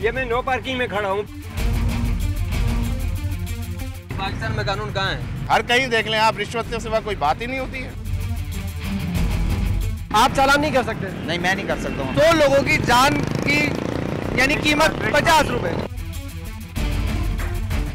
ये मैं no parking में खड़ा हूँ। पाकिस्तान में कानून कहाँ है? हर कहीं देख लें आप, रिश्वत के सिवा कोई बात ही नहीं होती है। आप चालान नहीं कर सकते? नहीं, मैं नहीं कर सकता हूँ। 2 लोगों की जान की यानी कीमत 50 रुपए।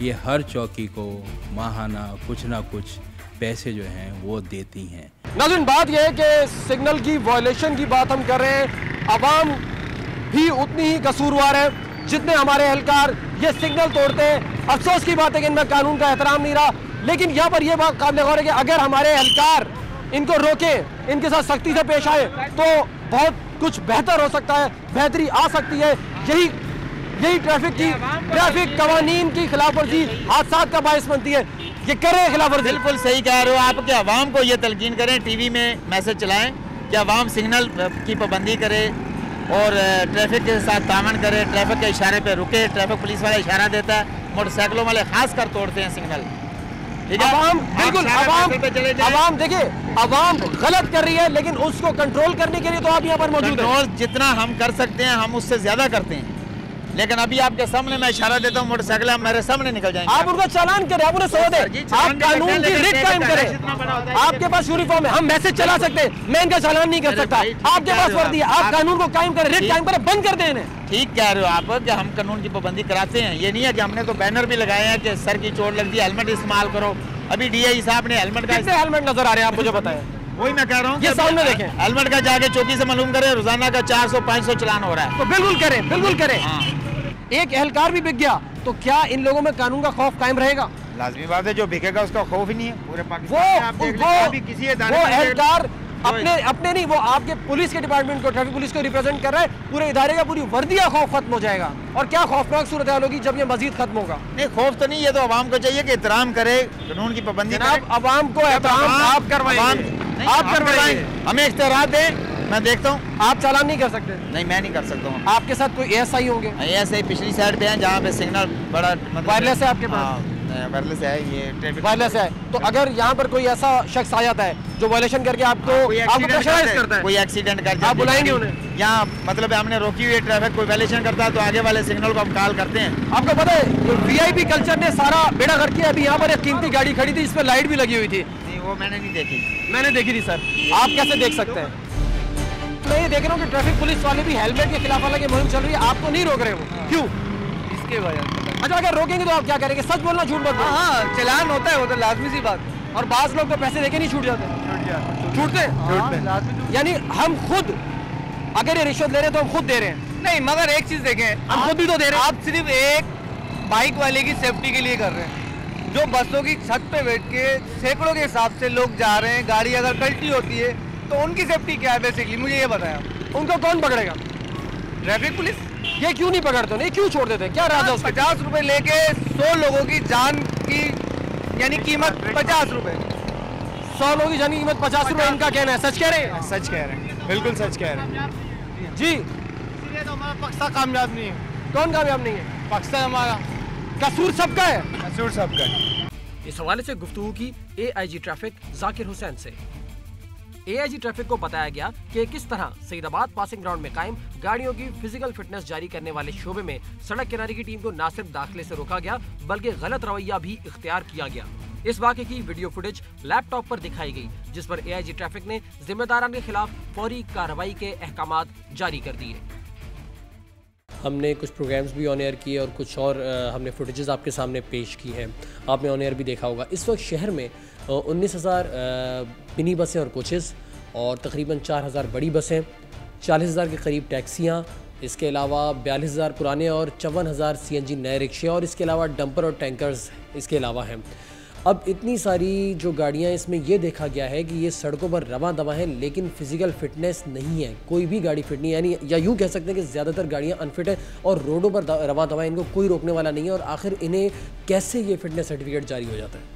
ये हर चौकी को माहाना कुछ ना कुछ पैसे जो हैं वो देती हैं। नाज़रीन, बात यह है कि सिग्नल की वायलेशन की बात हम कर रहे हैं। अवाम भी उतनी ही कसूरवार है जितने हमारे एहलकार ये सिग्नल तोड़ते हैं। अफसोस की बात है कि इनमें कानून का एहतराम नहीं रहा, लेकिन यहाँ पर यह बात काबिल गौर है कि अगर हमारे एहलकार इनको रोकें, इनके साथ सख्ती से पेश आए तो बहुत कुछ बेहतर हो सकता है, बेहतरी आ सकती है। यही ट्रैफिक कवानीन की खिलाफ वर्जी हादसा का बायस बनती है। ये कर रहे हैं खिलाफ वर्जी। बिल्कुल सही कह रहे हो आप कि अवाम को ये तलकीन करें, टीवी में मैसेज चलाएं कि अवाम सिग्नल की पाबंदी करे और ट्रैफिक के साथ तामन करे, ट्रैफिक के इशारे पे रुके। ट्रैफिक पुलिस वाला इशारा देता है, मोटरसाइकिलों वाले खास कर तोड़ते हैं सिग्नल। ठीक है, अवाम बिल्कुल अवाम देखिए, अवाम गलत कर रही है, लेकिन उसको कंट्रोल करने के लिए तो आप यहाँ पर मौजूद हैं। कंट्रोल जितना हम कर सकते हैं हम उससे ज्यादा करते हैं, लेकिन अभी आपके सामने मैं इशारा देता हूँ, मोटरसाइकिल मेरे सामने निकल जाएंगे। आप उनका चालान करें, आप उन्हें सजा दें, आप कानून की रिट कायम करें। आपके पास यूनिफॉर्म है, हम मैसेज चला सकते हैं, मैं इनका चालान नहीं कर सकता। आपके पास वर्दी है, आप कानून को कायम करें, रिट कायम करें, बंद कर दें इन्हें। ठीक कह रहे हो आप कि हम कानून की पाबंदी कराते हैं। ये नहीं है कि हमने तो बैनर भी लगाए हैं कि सर की चोट लगती है, हेलमेट इस्तेमाल करो। अभी डीआई साहब ने हेलमेट का हेलमेट नजर आ रहे हैं, आप मुझे बताएं। वही मैं कह रहा हूँ, ये सामने देखें, हेलमेट का जाके चौकी से मालूम करें, रोजाना का 400-500 चलान हो रहा है। तो बिल्कुल करें, बिल्कुल करें। एक एहलकार भी बिक गया तो क्या इन लोगों में कानून का खौफ कायम रहेगा? लाजमी बात है, जो बिकेगा उसका खौफ ही नहीं है पूरे पाकिस्तान में। आप देख लें, अभी किसी वो एहलकार अपने नहीं, वो आपके पुलिस के डिपार्टमेंट को, ट्रैफिक पुलिस को रिप्रेजेंट कर रहा है, पूरे इदारे का पूरी वर्दिया खौफ खत्म हो जाएगा। और क्या खौफनाक सूरत हाल होगी जब ये मजीद खत्म होगा। नहीं, खौफ तो नहीं, ये तो आवाम को चाहिए कि एहतराम करे, कानून की पाबंदी करे। आवाम को एहतराम आप करवाएंगे, हमें इख्तियार दें, मैं देखता हूँ। आप चालान नहीं कर सकते? नहीं, मैं नहीं कर सकता हूँ। आपके साथ कोई एएसआई होंगे? एएसआई पिछली साइड पे हैं जहाँ पे सिग्नल बड़ा वायरलेस है आपके पास? वायरलेस है, ये ट्रैफिक वायरलेस है। तो अगर यहाँ पर कोई ऐसा शख्स आ जाता है जो वायलेशन करके आपको प्रेशराइज करता है, कोई एक्सीडेंट कर जाए, आप बुलाएंगे उन्हें? यहाँ मतलब हमने रोकी हुई ट्रैफिक, कोई वायलेशन करता है तो आगे वाले सिग्नल को हम कॉल करते हैं। आपको पता है वीआईपी कल्चर ने सारा बेड़ा गर्क किया। अभी यहाँ पर एक कीमती गाड़ी खड़ी थी, इस पर लाइट भी लगी हुई थी। नहीं, वो मैंने नहीं देखी। मैंने देखी थी सर। आप कैसे देख सकते हैं? मैं ये देख रहा हूँ कि ट्रैफिक पुलिस वाले भी हेलमेट के खिलाफ हालांकि मुहिम चल रही है, आपको नहीं रोक रहे वो, क्यों? इसके वजह से। अच्छा, अगर रोकेंगे तो आप क्या करेंगे? सच बोलना, झूठ मत बोलना। हाँ, चलान होता है, वो तो लाजमी सी बात। और बाज लोग तो पैसे देके नहीं छूट जाते, छूटते यानी हम खुद अगर ये रिश्वत ले रहे हैं तो हम खुद दे रहे हैं। नहीं, मगर एक चीज देखें, हम खुद भी तो दे रहे हैं। आप सिर्फ एक बाइक वाले की सेफ्टी के लिए कर रहे हैं। जो बसों की छत पे बैठ के सैकड़ों के हिसाब से लोग जा रहे हैं, गाड़ी अगर पलटी होती है तो उनकी सेफ्टी क्या है बेसिकली, मुझे ये बताया। उनको कौन पकड़ेगा? Traffic police. ये क्यों नहीं पकड़ते? नहीं, क्यों छोड़ देते? क्या राज है उसका? 50 रुपए लेके 100 लोगों की जान की यानी कीमत 50 रुपए। 100 लोगों की जान की कीमत 50 रुपए, इनका कहना है। सच कह रहे हैं? सच कह रहे हैं, बिल्कुल सच कह रहे हैं जी। इसलिए तो हमारा पाकिस्तान कामयाब नहीं है। कौन कामयाब नहीं है? पाकिस्तान हमारा कसूर सबका है, कसूर सबका है। इस हवाले से गुफ्तगू की एआईजी ट्रैफिक जाकिर हुसैन से। एआईजी ट्रैफिक को बताया गया कि किस तरह सईदाबाद पासिंग ग्राउंड में कायम गाड़ियों की फिजिकल फिटनेस जारी करने वाले शोबे में सड़क किनारे की टीम को न सिर्फ दाखिले से रोका गया बल्कि गलत रवैया भी इख्तियार किया गया। इस वाक़े की वीडियो फुटेज लैपटॉप पर दिखाई गई, जिस पर एआईजी ट्रैफिक ने जिम्मेदारान के खिलाफ फौरी कार्रवाई के अहकामात जारी कर दिए। हमने कुछ प्रोग्राम्स भी ऑन एयर किए और कुछ और हमने फुटेजेस आपके सामने पेश की हैं। आपने ऑन एयर भी देखा होगा। इस वक्त शहर में 19,000 मिनी बसें और कोचेज़ और तकरीबन 4,000 बड़ी बसें, 40,000 के करीब टैक्सियाँ, इसके अलावा 42,000 पुराने और 54,000 सीएनजी नए रिक्शे और इसके अलावा डंपर और टैंकर्स इसके अलावा हैं। अब इतनी सारी जो गाड़ियाँ, इसमें ये देखा गया है कि ये सड़कों पर रवां दवा हैं लेकिन फ़िज़िकल फ़िटनेस नहीं है। कोई भी गाड़ी फिट नहीं है, यानी या यूँ कह सकते हैं कि ज़्यादातर गाड़ियाँ अनफिट है और रोडों पर रवां दवा है, इनको कोई रोकने वाला नहीं है। और आखिर इन्हें कैसे ये फ़िटनेस सर्टिफिकेट जारी हो जाता है?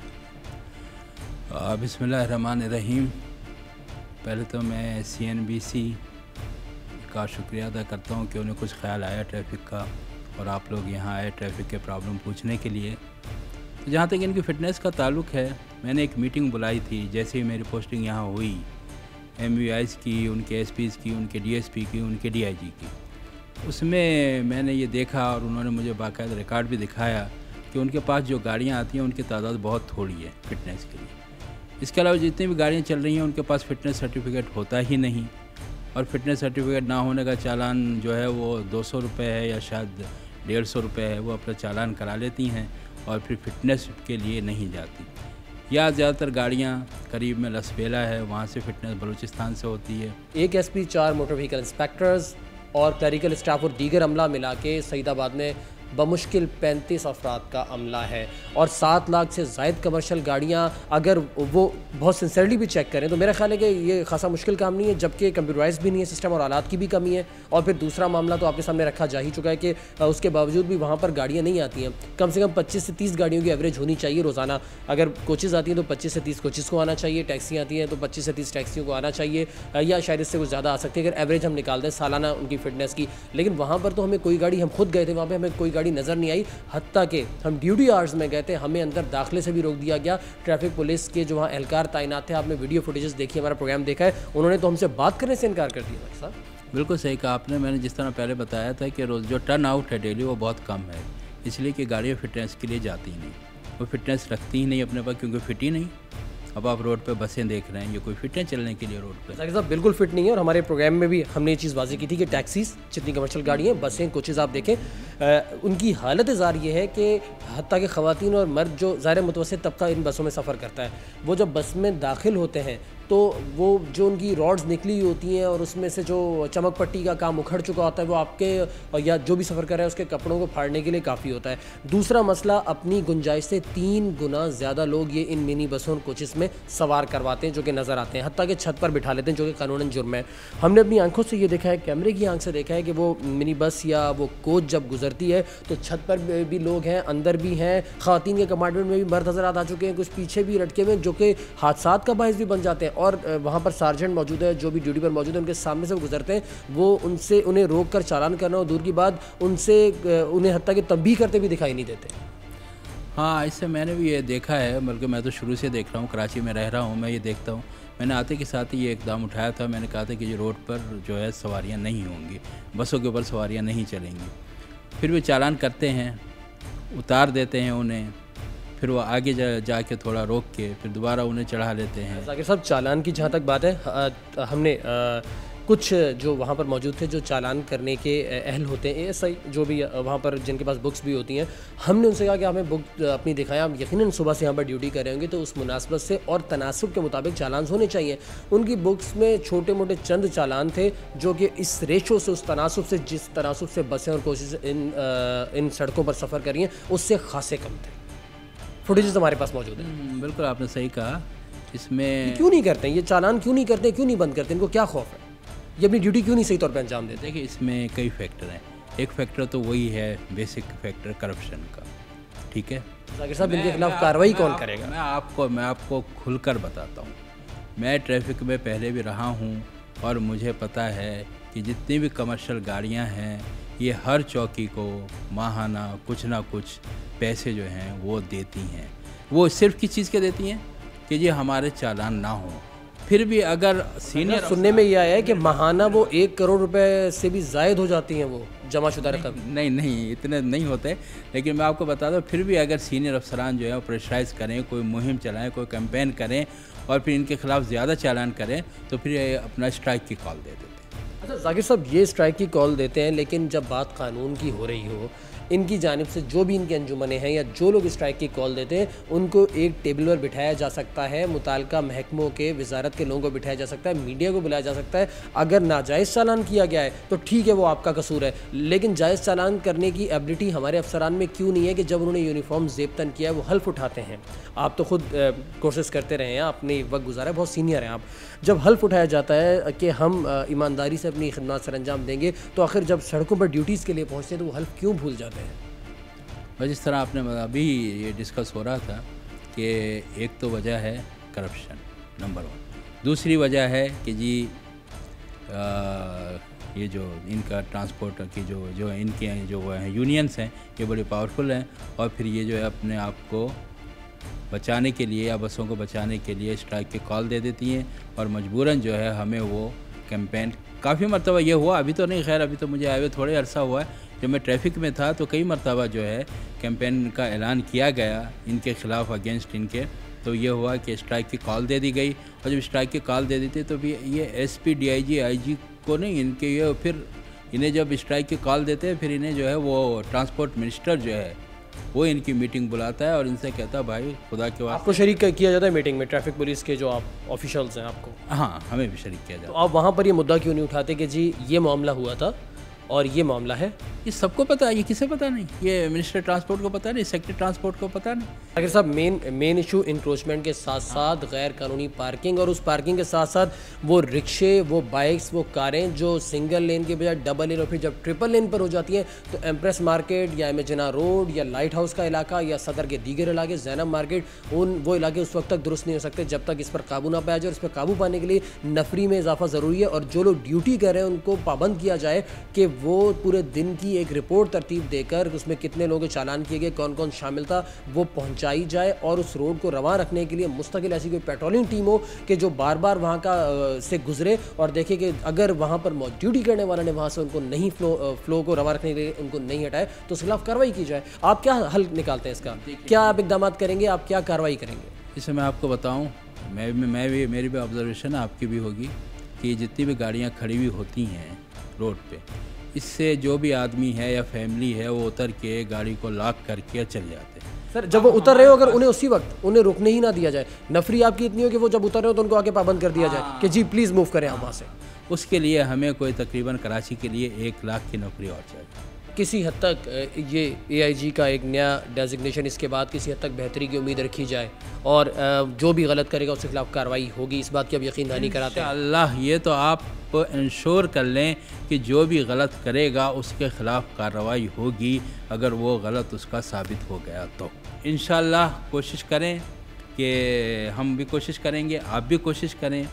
बिस्मिल्लाहिर्रहमानिर्रहीम। पहले तो मैं CNBC का शुक्रिया अदा करता हूँ कि उन्हें कुछ ख्याल आया ट्रैफिक का और आप लोग यहाँ आए ट्रैफिक के प्रॉब्लम पूछने के लिए। तो जहाँ तक इनकी फ़िटनेस का ताल्लुक़ है, मैंने एक मीटिंग बुलाई थी जैसे ही मेरी पोस्टिंग यहाँ हुई, MVIs की, उनके SPs की, उनके DSP की, उनके DIG की। اس میں میں نے یہ دیکھا اور انہوں نے مجھے باقاعدہ ریکارڈ بھی دکھایا کہ ان کے پاس جو گاڑیاں آتی ہیں ان کی تعداد بہت تھوڑی ہے فٹنس کے لیے. اس کے علاوہ جتنی بھی گاڑیاں چل رہی ہیں ان کے پاس فٹنس سرٹیفکیٹ ہوتا ہی نہیں, اور فٹنس سرٹیفکیٹ نہ ہونے کا چالان جو ہے وہ 200 روپے ہے یا شاید 150 روپے ہے, وہ اپنا چالان کرا لیتی ہیں اور پھر فٹنس کے لیے نہیں جاتی. یا زیادہ تر گاڑیاں قریب میں لسبیلا ہے, وہاں سے فٹنس بلوچستان سے ہوتی ہے. ایک S P, 4 motor vehicle inspectors اور کلیریکل اسٹاف اور دیگر عملہ ملا کے سعید آباد میں بمشکل 35 افراد کا عملہ ہے, اور 7 لاکھ سے زائد کمرشل گاڑیاں اگر وہ بہت سنسیئرلی بھی چیک کریں تو میرا خیال ہے کہ یہ خاصا مشکل کام نہیں ہے, جبکہ کمپیوٹرائز بھی نہیں ہے سسٹم اور آلات کی بھی کمی ہے. اور پھر دوسرا معاملہ تو آپ کے سامنے رکھا جا ہی چکا ہے کہ اس کے باوجود بھی وہاں پر گاڑیاں نہیں آتی ہیں. کم سے کم 25 سے 30 گاڑیوں کی ایوریج ہونی چاہیے روزانہ. اگر کوچز آتی ہیں تو 25 سے 30 کوچز کو آنا چاہیے, ٹیکسی آتی ہیں تو 25 سے 30 ٹیکسیوں کو آنا چاہیے, یا شاید اس سے کچھ زیادہ آ سکتی ہے اگر ایوریج ہم نکال دیں سالانہ ان کی فٹنس کی. لیکن وہاں پر تو ہمیں کوئی گاڑی, ہم خود گئے تھے وہاں پہ, ہمیں کوئی گاڑی نظر نہیں آئی. حتیٰ کہ ہم ڈیوٹی آورز میں گئے تھے, ہمیں اندر داخلے سے بھی روک دیا گیا. ٹریفک پولیس کے جو وہاں اہلکار تعینات تھے, آپ نے ویڈیو فوٹیجز دیکھی, ہمارا پروگرام دیکھا ہے, انہوں نے تو ہم سے بات کرنے سے انکار کر دیا. بھائی صاحب بالکل صحیح کہا آپ نے. میں نے جس طرح پہلے بتایا تھا کہ روز جو ٹرن آؤٹ ہے ڈیلی وہ بہت کم ہے, اس لیے کہ گاڑیاں فٹنس کے لیے جاتی ہی نہیں, وہ فٹنس رکھتی ہی نہیں اپنے پاس, کیونکہ فٹ ہی نہیں. اب آپ روڈ پہ بسیں دیکھ رہے ہیں, یہ کوئی فٹ ہے چلنے کے لیے روڈ پہ؟ ذاکر صاحب بالکل فٹ نہیں ہے, اور ہمارے پروگرام میں بھی ہم نے یہ چیز واضح کی تھی کہ ٹیکسیز جتنی کمرشل گاڑیاں, بسیں, کوچز آپ دیکھیں, ان کی حالت زار یہ ہے کہ حتیٰ کہ خواتین اور مرد جو ظاہر متوسط طبقہ ان بسوں میں سفر کرتا ہے, وہ جب بس میں داخل ہوتے ہیں تو وہ جو ان کی راڈز نکلی ہوتی ہیں اور اس میں سے جو چمک پٹی کا کام اکھڑ چکا ہوتا ہے وہ آپ کے یا جو بھی سفر کر رہا ہے اس کے کپڑوں کو پھاڑنے کے لیے کافی ہوتا ہے. دوسرا مسئلہ, اپنی گنجائش سے 3 گنا زیادہ لوگ یہ ان منی بسوں اور کوچز میں سوار کرواتے ہیں جو کہ نظر آتے ہیں, حتیٰ کہ چھت پر بٹھا لیتے ہیں, جو کہ قانوناً جرم ہے. ہم نے اپنی آنکھوں سے یہ دیکھا ہے, کیمرے کی آنکھ سے دیکھا ہے کہ وہ منی بس یا وہ کوچ جب گزرتی ہے تو چھت پر بھی لوگ ہیں, اندر بھی ہیں, خواتین کے کمپارٹمنٹ میں بھی مرد حضرات آ چکے ہیں, کچھ پیچھے بھی لٹکے ہوئے ہیں جو کہ حادثات کا باعث بھی بن جاتے ہیں. اور وہاں پر سارجنٹ موجود ہے جو بھی ڈیوٹی پر موجود ہے, ان کے سامنے سے وہ گزرتے ہیں, وہ ان سے انہیں روک کر چالان کرنا اور دور کی بات ان سے انہیں حتیٰ کہ تنبیہ کرتے بھی دکھائی نہیں دیتے. ہاں, اس سے میں نے بھی یہ دیکھا ہے, بلکہ میں تو شروع سے دیکھ رہا ہوں, کراچی میں رہ رہا ہوں, میں یہ دیکھتا ہوں. میں نے آتے کے ساتھ ہی یہ اقدام اٹھایا تھا, میں نے کہا تھا کہ یہ روڈ پر جو ہے سواریاں نہیں ہوں گی, بسوں کے اوپر سواریاں نہیں چلیں گی. پھر وہ چالان کرتے ہیں, اتار دیتے ہیں انہیں, پھر وہ آگے جا کے تھوڑا روک کے پھر دوبارہ انہیں چڑھا لیتے ہیں. ذاکر صاحب چالان کی جہاں تک بات ہے, ہم نے کچھ جو وہاں پر موجود تھے جو چالان کرنے کے اہل ہوتے ہیں, ایسا جو بھی وہاں پر جن کے پاس بکس بھی ہوتی ہیں, ہم نے ان سے کہا کہ ہمیں بک اپنی دکھائیں, ہم یقیناً صبح سے یہاں پر ڈیوٹی کر رہے ہوں گے تو اس مناسبت سے اور تناسب کے مطابق چالانز ہونے چاہیے. ان کی بکس میں چھوٹے موٹے چند چالان تھے جو کہ اس ریشو سے, اس تناسب سے, جس تناسب سے بسیں اور کوچز ان سڑکوں پر سفر کر رہی ہیں اس سے خاصے کم تھے. فوٹیجز ہمارے پاس موجود ہیں. بالکل آپ نے صحیح کہا. اس میں کیوں نہیں کرتے یہ چالان, کیوں نہیں کرتے, کیوں نہیں بند کرتے, ان کو کیا خوف ہے, یہ اپنی ڈیوٹی کیوں نہیں صحیح طور پہ انجام دیتے؟ دیکھیں اس میں کئی فیکٹر ہیں. ایک فیکٹر تو وہی ہے بیسک فیکٹر کرپشن کا, ٹھیک ہے. ذاکر صاحب ان کے خلاف کارروائی کون کرے گا؟ میں آپ کو کھل کر بتاتا ہوں, میں ٹریفک میں پہلے بھی رہا ہوں اور مجھے پتہ ہے کہ جتنی بھی کمرشل گاڑیاں ہیں یہ ہر چوکی کو ماہانہ کچھ نہ کچھ پیسے جو ہیں وہ دیتی ہیں. وہ صرف کس چیز کے دیتی ہیں کہ یہ ہمارے چالان نہ ہوں. پھر بھی اگر سینئر سننے میں یہ آیا ہے کہ ماہانہ وہ 1 کروڑ روپے سے بھی زائد ہو جاتی ہیں وہ جمع شدہ رقم. نہیں اتنے نہیں ہوتے, لیکن میں آپ کو بتا دوں پھر بھی اگر سینئر افسران جو ہے وہ پریشرائز کریں, کوئی مہم چلائیں, کوئی کیمپین کریں اور پھر ان کے خلاف زیادہ چالان کریں تو پھر یہ اپنا اسٹرائک کی کال دے دیتے ہیں. اچھا ذاکر صاحب یہ اسٹرائک کی کال دیتے ہیں, لیکن جب بات قانون کی ہو رہی ہو, ان کی جانب سے جو بھی ان کے انجمنیں ہیں یا جو لوگ اسٹرائک کی کال دیتے ہیں ان کو ایک ٹیبل پر بٹھایا جا سکتا ہے, متعلقہ محکموں کے وزارت کے لوگوں کو بٹھایا جا سکتا ہے, میڈیا کو بلایا جا سکتا ہے. اگر ناجائز چالان کیا گیا ہے تو ٹھیک ہے وہ آپ کا قصور ہے, لیکن جائز چالان کرنے کی ایبلٹی ہمارے افسران میں کیوں نہیں ہے کہ جب انہوں نے یونیفارم زیب تن کیا ہے وہ حلف اٹھاتے ہیں. آپ تو خود کورسز کرتے رہے ہیں, آپ نے وقت گزارا ہے, بہت سینئر ہیں آپ. جب حلف اٹھایا جاتا ہے کہ ہم ایمانداری سے اپنی خدمات سر انجام دیں گے, تو آخر جب سڑکوں پر ڈیوٹیز کے لیے پہنچتے ہیں تو وہ حلف کیوں بھول جاتے ہیں؟ بس جس طرح آپ نے ابھی یہ ڈسکس ہو رہا تھا کہ ایک تو وجہ ہے کرپشن نمبر 1, دوسری وجہ ہے کہ جی یہ جو ان کا ٹرانسپورٹ کی جو ان کے جو ہیں یونینس ہیں یہ بڑی پاورفل ہیں, اور پھر یہ جو ہے اپنے آپ کو بچانے کے لیے یا بسوں کو بچانے کے لیے اسٹرائک کی کال دے دیتی ہیں, اور مجبوراً جو ہے ہمیں وہ कैंपेन काफ़ी मरतबा ये हुआ, अभी तो नहीं, खैर अभी तो मुझे आए हुए थोड़े अरसा हुआ है। जब मैं ट्रैफिक में था तो कई मरतबा जो है कैंपेन का ऐलान किया गया इनके ख़िलाफ़, अगेंस्ट इनके। तो ये हुआ कि स्ट्राइक की कॉल दे दी गई, और जब स्ट्राइक की कॉल दे दी थी तो भी ये SP DIG IG को नहीं, इनके ये फिर इन्हें जब स्ट्राइक की कॉल देते हैं फिर इन्हें जो है वो ट्रांसपोर्ट मिनिस्टर जो है वो इनकी मीटिंग बुलाता है और इनसे कहता है भाई खुदा के वास्ते। आपको शरीक किया जाता है मीटिंग में ट्रैफिक पुलिस के जो आप ऑफिशियल्स हैं आपको? हाँ, हमें भी शरीक किया जाता है। तो आप वहाँ पर ये मुद्दा क्यों नहीं उठाते कि जी ये मामला हुआ था और ये मामला है? ये सबको पता है, ये किसे पता नहीं? ये मिनिस्टर ट्रांसपोर्ट को पता नहीं, सेक्रेटरी ट्रांसपोर्ट को पता नहीं। अगर साहब मेन इशू इंक्रोचमेंट के साथ साथ गैर कानूनी पार्किंग, और उस पार्किंग के साथ साथ वो रिक्शे, वो बाइक्स, वो कारें जो सिंगल लेन के बजाय डबल लेन और फिर जब ट्रिपल लेन पर हो जाती हैं तो एम्प्रेस मार्केट या इमेजिना रोड या लाइट हाउस का इलाका या सदर के दीगर इलाके, ज़ैनब मार्केट, वो इलाके उस वक्त तक दुरुस्त नहीं हो सकते जब तक इस पर काबू ना पाया जाए। और इस पर काबू पाने के लिए नफरी में इजाफा ज़रूरी है, और जो लोग ड्यूटी कर रहे हैं उनको पाबंद किया जाए कि वो पूरे दिन की एक रिपोर्ट तरतीब देकर उसमें कितने लोगों के चालान किए गए, कौन कौन शामिल था, वो पहुंचाई जाए। और उस रोड को रवां रखने के लिए मुस्तकिल ऐसी कोई पेट्रोलिंग टीम हो कि जो बार बार वहाँ का से गुजरे और देखे कि अगर वहाँ पर ड्यूटी करने वाले ने वहाँ से उनको नहीं फ्लो को रवां रखने के लिए उनको नहीं हटाए तो उसके खिलाफ कार्रवाई की जाए। आप क्या हल निकालते हैं इसका? क्या आप इकदाम करेंगे? आप क्या कार्रवाई करेंगे? इसे मैं आपको बताऊँ, मेरी भी ऑब्जर्वेशन है, आपकी भी होगी, कि जितनी भी गाड़ियाँ खड़ी हुई होती हैं रोड पे, इससे जो भी आदमी है या फैमिली है वो उतर के गाड़ी को लॉक करके चल जाते हैं। सर जब वो उतर रहे हो अगर उन्हें उसी वक्त उन्हें रुकने ही ना दिया जाए, नफरी आपकी इतनी हो कि वो जब उतर रहे हो तो उनको आगे पाबंद कर दिया जाए कि जी प्लीज़ मूव करें आप वहाँ से, उसके लिए हमें कोई तकरीबन कराची के लिए 1 लाख की नौकरी और चाहिए। किसी हद तक ये AIG का एक नया डेजिग्नेशन, इसके बाद किसी हद तक बेहतरी की उम्मीद रखी जाए और जो भी गलत करेगा उसके खिलाफ कार्रवाई होगी, इस बात की अब यकीन दहानी कराते हैं? अल्लाह, ये तो आप इंश्योर कर लें कि जो भी गलत करेगा उसके खिलाफ कार्रवाई होगी, अगर वो गलत उसका साबित हो गया तो। इंशाअल्लाह कोशिश करें कि हम भी कोशिश करेंगे, आप भी कोशिश करें।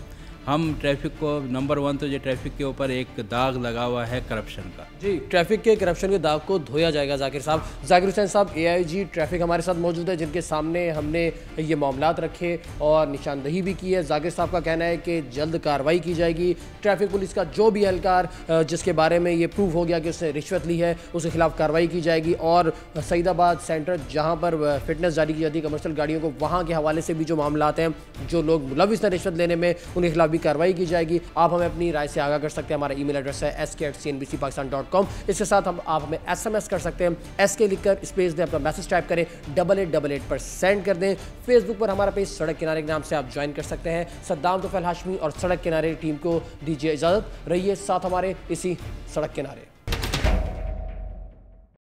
हम ट्रैफिक को नंबर 1 तो ये ट्रैफिक के ऊपर एक दाग लगा हुआ है करप्शन का। जी, ट्रैफिक के करप्शन के दाग को धोया जाएगा। जाकिर साहब, जाकिर हुसैन साहब AIG ट्रैफिक हमारे साथ मौजूद है, जिनके सामने हमने ये मामलात रखे और निशानदही भी की है। जाकिर साहब का कहना है कि जल्द कार्रवाई की जाएगी। ट्रैफिक पुलिस का जो भी एहलकार जिसके बारे में ये प्रूव हो गया कि उसने रिश्वत ली है उसके खिलाफ कार्रवाई की जाएगी। और सईदाबाद सेंटर जहाँ पर फिटनेस जारी की जाती है कमर्शियल गाड़ियों को, वहाँ के हवाले से भी जो मामलात हैं, जो लोग मुलविस हैं रिश्वत लेने में, उनके खिलाफ भी कार्रवाई की जाएगी। आप हमें अपनी राय से आगाह कर सकते हैं। हमारा ईमेल एड्रेस है sk@cnbcpakistan.com। इसके साथ आप हमें SMS कर सकते हैं, SK लिखकर स्पेस दें, अपना मैसेज टाइप करें, 8888 पर सेंड कर दें। फेसबुक पर हमारा पेज सड़क किनारे के नाम से आप ज्वाइन कर सकते हैं। सद्दाम तुफैल हाशमी और सड़क किनारे टीम को दीजिए इजाज़त, रहिए साथ हमारे इसी सड़क किनारे।